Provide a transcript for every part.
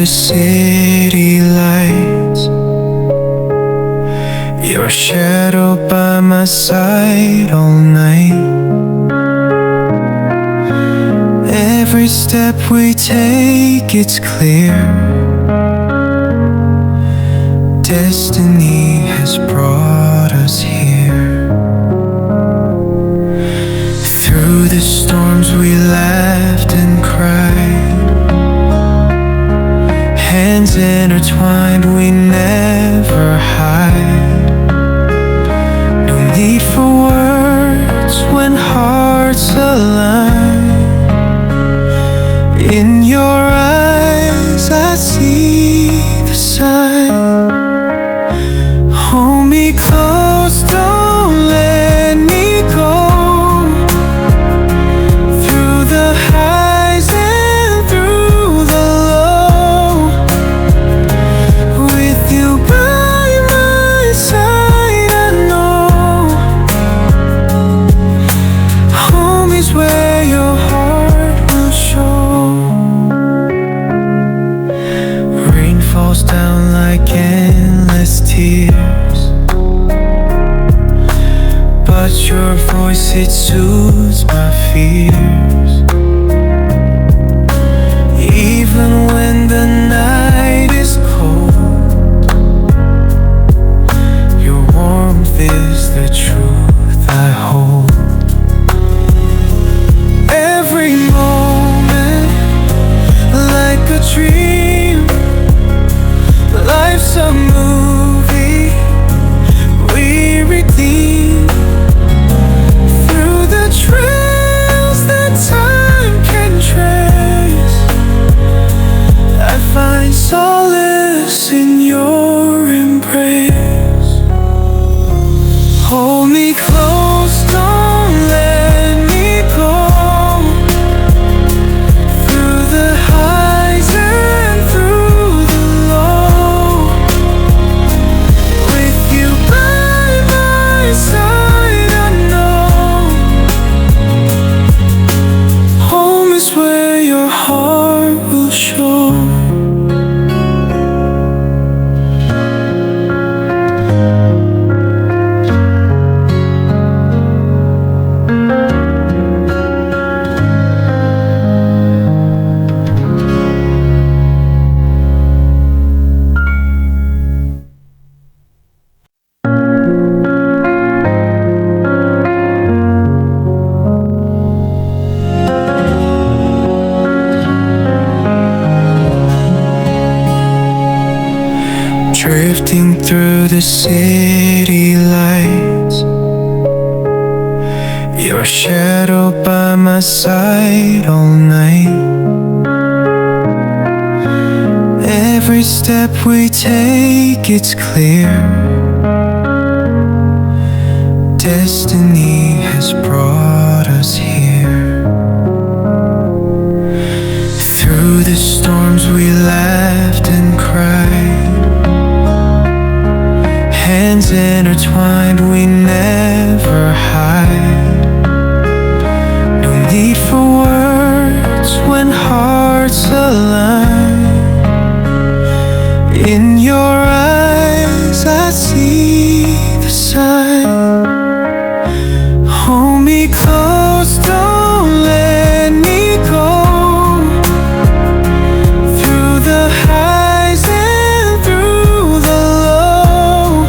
the city lights, your shadow by my side all night. Every step we take, it's clear. Destiny has brought us here. Through the storms we laughed and cried, hands intertwined, we never hide. No need for words when hearts align. In your eyes I see the sign. Hold me close, don't let me go. Through the highs and through the low, with you by my side, I know home is where your heart will show. Rain falls down like endless tears, but your voice, it soothes my fears. Even when the night is cold, your warmth is the truth I hold. Every moment like a dream, life's a movie we redeem. Through the trails that time can trace, I find solace in your embrace. Hold me close, don't let me go. Through the highs and through the low, with you by my side, I know home is where your heart will show. Drifting through the city lights, your shadow by my side all night. Every step we take, it's clear. Destiny has brought us here. Through the storms we laughed and cried, hands intertwined, we never hide. No need for words when hearts align. In your eyes I see the sign. Hold me close, don't let me go. Through the highs and through the low,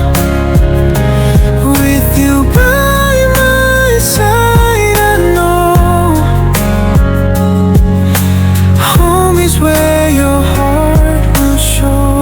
with you by my side, I know home is where your heart will show.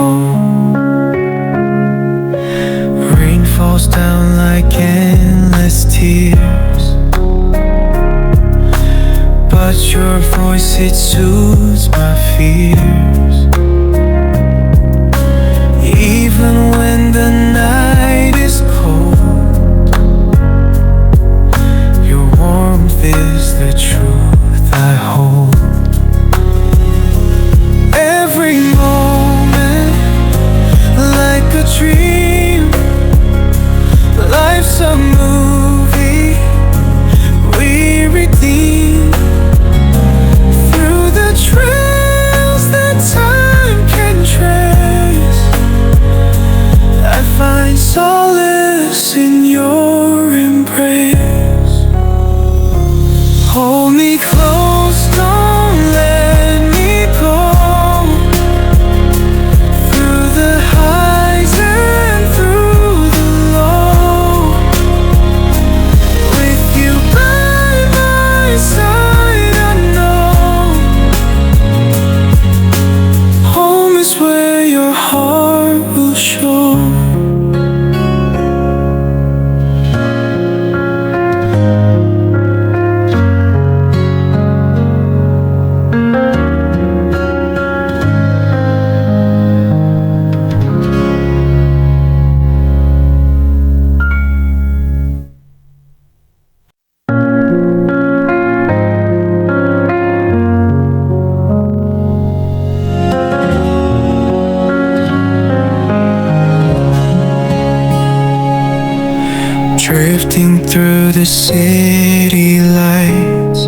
through the city lights,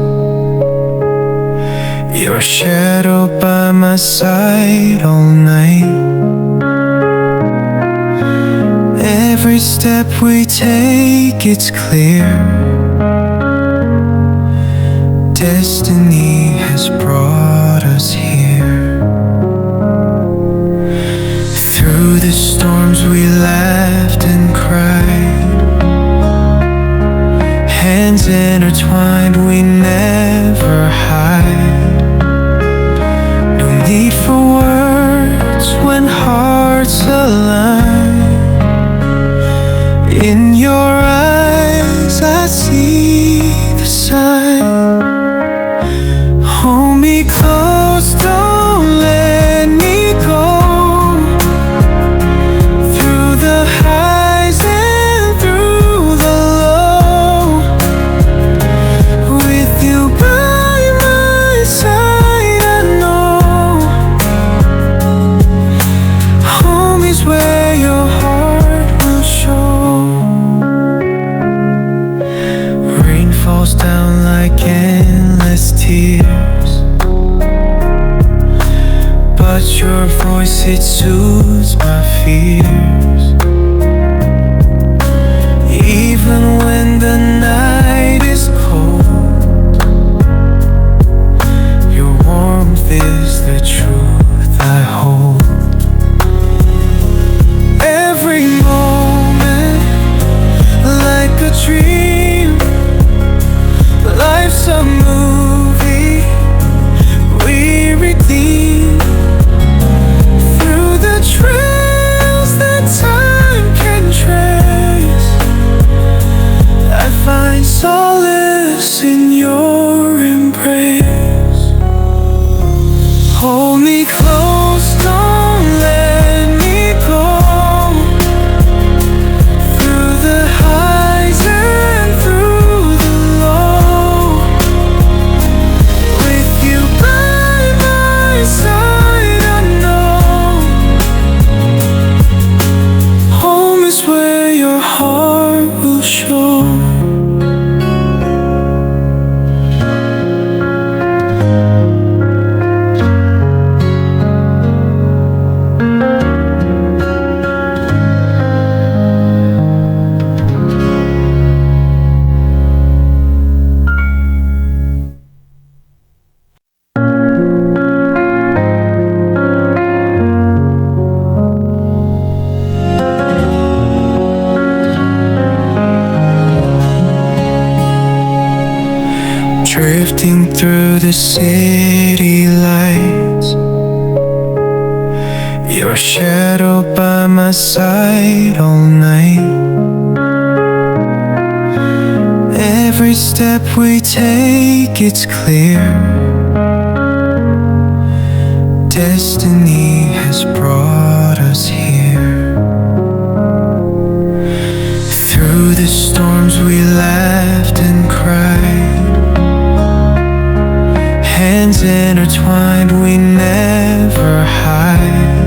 your shadow by my side all night. Every step we take, it's clear, destiny has brought us here. Through the storms we laughed and cried, hands intertwined, we never hide. No need for words when hearts align. In your eyes I see the sign. Hold me close, don't let me go. Through the highs and through the low, with you by my side, I know home is where your heart will show. Rain falls down like endless tears, but your voice, it soothes my fears. Even when the night is cold, your warmth is the truth I hold. Every moment like a dream, life's a movie we redeem. Through the trails that time can trace, I find solace in your embrace. Hold me close, don't let me go. Through the highs and through the low, with you by my side, I know home is where your heart will show. Drifting through the city lights, your shadow by my side all night. Every step we take, it's clear, destiny has brought us here. Through the storms we laughed and cried, hands intertwined, we never hide.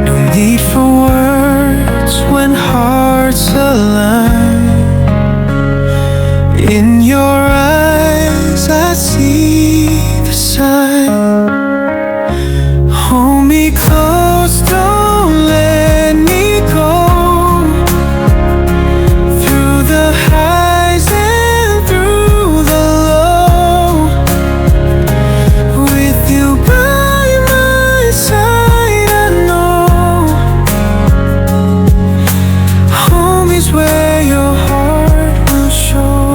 No need for words when hearts align. In your eyes I see the sign. Hold me close, don't let me go. Through the highs and through the low, with you by my side, I know home is where your heart will show.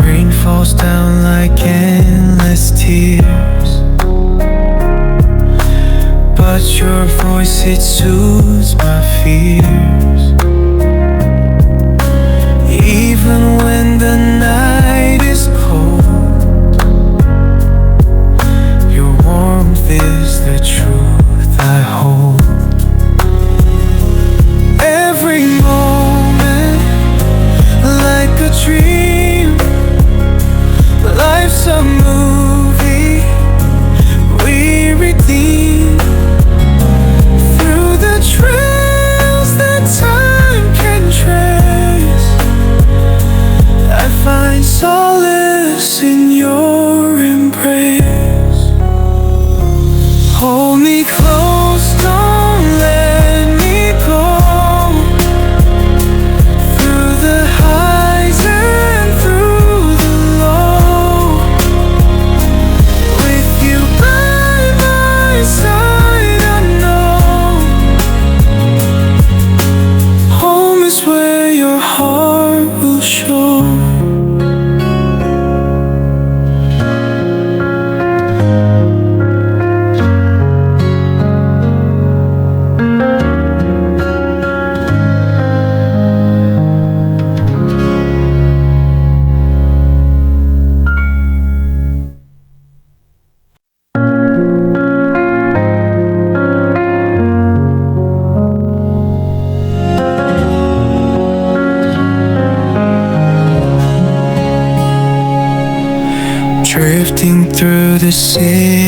Rain falls down like endless tears, but your voice, it soothes my fears. Even when the night is cold, your warmth is the truth I hold. Every moment like a dream, life's a movie we redeem. Through the trails that time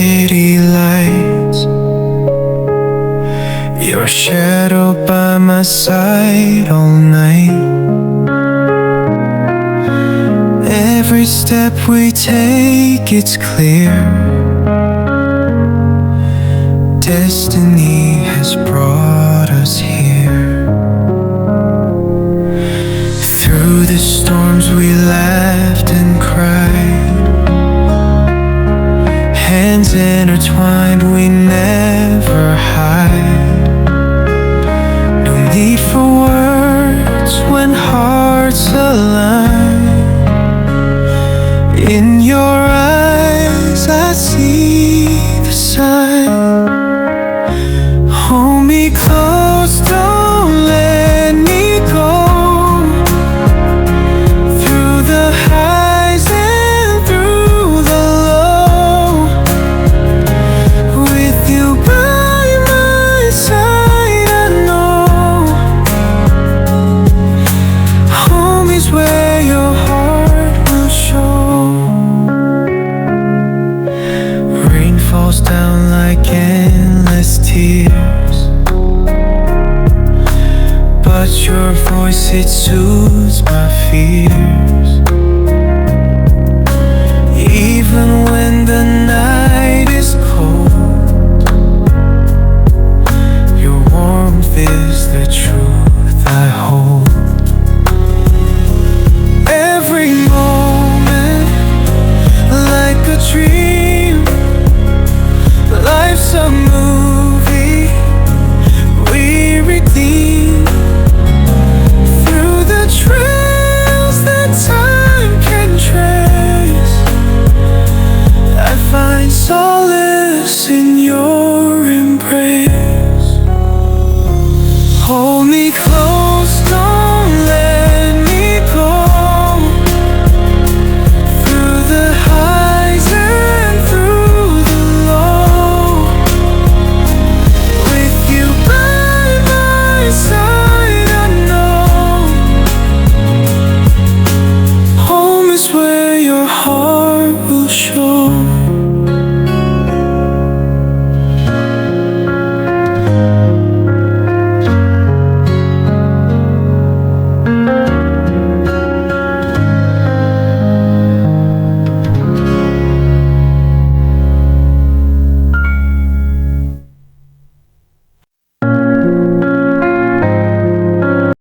city lights, your shadow by my side all night. Every step we take, it's clear, destiny has brought us here. Through the storms we laughed and cried, hands intertwined, we never hide. No need for words when hearts align. In your eyes I see the sign. Hold me close, don't let me go. Through the highs and through the low, with you by my side, I know home is where your heart will show. Rain falls down like endless tears, but your voice, it soothes